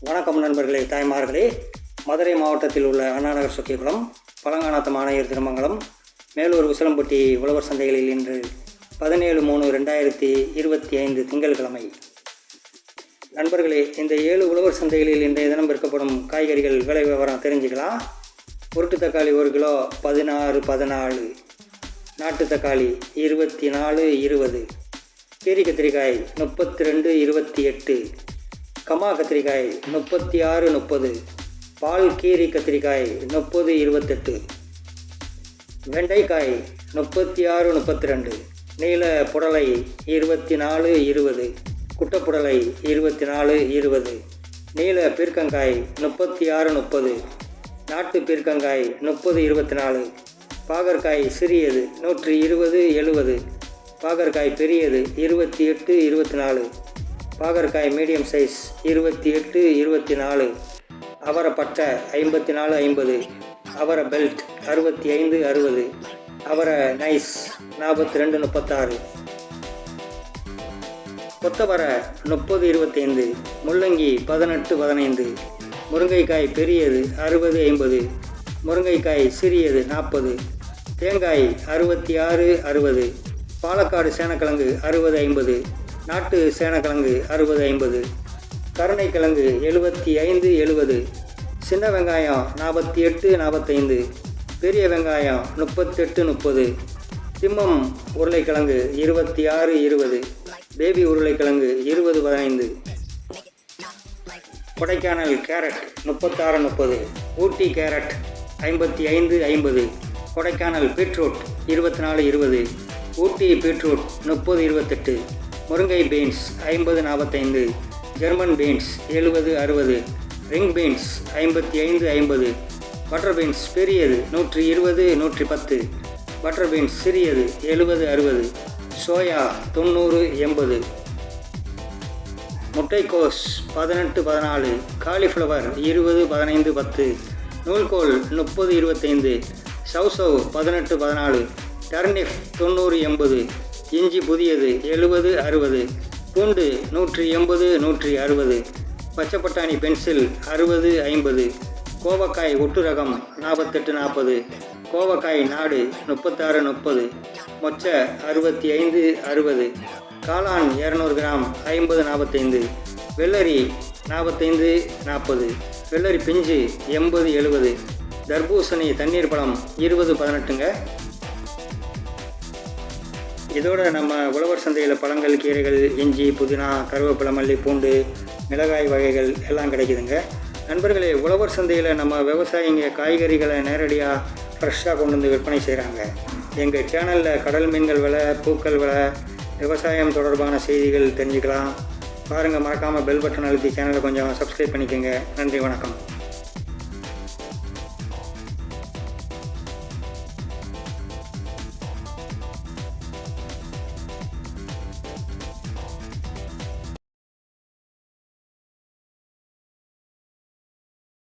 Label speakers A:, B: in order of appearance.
A: வணக்கம் நண்பர்களே, தாய்மார்களே. மதுரை மாவட்டத்தில் உள்ள அண்ணாநகர் சொக்கிகுளம், பழங்கானத்தம் ஆணையர் திருமங்கலம், மேலூர் உசிலம்பட்டி உழவர் சந்தைகளில் இன்று 17/3/2025 திங்கட்கிழமை. நண்பர்களே, இந்த 7 உழவர் சந்தைகளில் இன்றைய தினம் விற்கப்படும் காய்கறிகள் விலை விவரம் தெரிஞ்சுக்கலாம். உருட்டு தக்காளி 1 கிலோ 16-14, நாட்டு தக்காளி 24-20, கீரி கத்திரிக்காய் 32-28, கமா கத்திரிக்காய் 36-30, பால் கீரி கத்திரிக்காய் 30-28, வெண்டைக்காய் 36-32, நீல புடலை 24-20, குட்டப்புடலை 24-20, நீல பீர்க்கங்காய் 36-30, நாட்டு பீர்க்கங்காய் 30-24, பாகற்காய் சிறியது 120-70, பாகற்காய் பெரியது 28-24, பாகற்காய் மீடியம் சைஸ் 28-24, அவரை பட்டை 54-50, அவரை பெல்ட் 65-60, அவரை நைஸ் 42-36, கொத்தவரை 30-25, முள்ளங்கி 18-15, முருங்கைக்காய் பெரியது 60-50, முருங்கைக்காய் சிறியது 40, தேங்காய் 66-60, பாலக்காடு சேனக்கிழங்கு 60-50, நாட்டு சேனக்கிழங்கு 60-50, கருணைக்கிழங்கு 75-70, சின்ன வெங்காயம் 48-45, பெரிய வெங்காயம் 38-30, திம்மம் உருளைக்கிழங்கு 26-20, பேபி உருளைக்கிழங்கு 20-15, கொடைக்கானல் கேரட் 36-30, ஊட்டி கேரட் 55-50, கொடைக்கானல் பீட்ரூட் 24-20, ஊட்டி பீட்ரூட் 30-28, முருங்கை beans 50-45, German beans 70-60, ring beans 55-50, butter beans பெரியது 120-110, பட்டர் பீன்ஸ் சிறியது 70-60, சோயா 90-80, முட்டைக்கோஸ் 18-14, காலிஃப்ளவர் 20-15-10, நூல்கோல் 30-25, சவ்சவ் 18-14, டர்னிப் 90-80, இஞ்சி புதியது 70-60, பூண்டு 180-160, பச்சை பட்டாணி பென்சில் 60-50, கோவக்காய் ஒட்டு ரகம் 48-40, கோவக்காய் நாடு 36-30, மொச்சை 65-60, காளான் 200 கிராம் 50-45, வெள்ளரி 45-40, வெள்ளரி பிஞ்சு 80-70, தர்பூசணி தண்ணீர் பழம் 20-18ங்க. இதோட நம்ம உழவர் சந்தையில் பழங்கள், கீரைகள், இஞ்சி, புதினா, கருவேப்பிலை, மல்லி, பூண்டு, மிளகாய் வகைகள் எல்லாம் கிடைக்குதுங்க. நண்பர்களே, உழவர் சந்தையில் நம்ம விவசாயிங்க காய்கறிகளை நேரடியாக ஃப்ரெஷ்ஷாக கொண்டு வந்து விற்பனை செய்கிறாங்க. எங்கள் சேனலில் கடல் மீன்கள் விலை, பூக்கள் விலை, விவசாயம் தொடர்பான செய்திகள் தெரிஞ்சுக்கலாம். பாருங்கள், மறக்காமல் பெல் பட்டன் அழுத்தி சேனலை கொஞ்சம் சப்ஸ்கிரைப் பண்ணிக்கோங்க. நன்றி, வணக்கம்.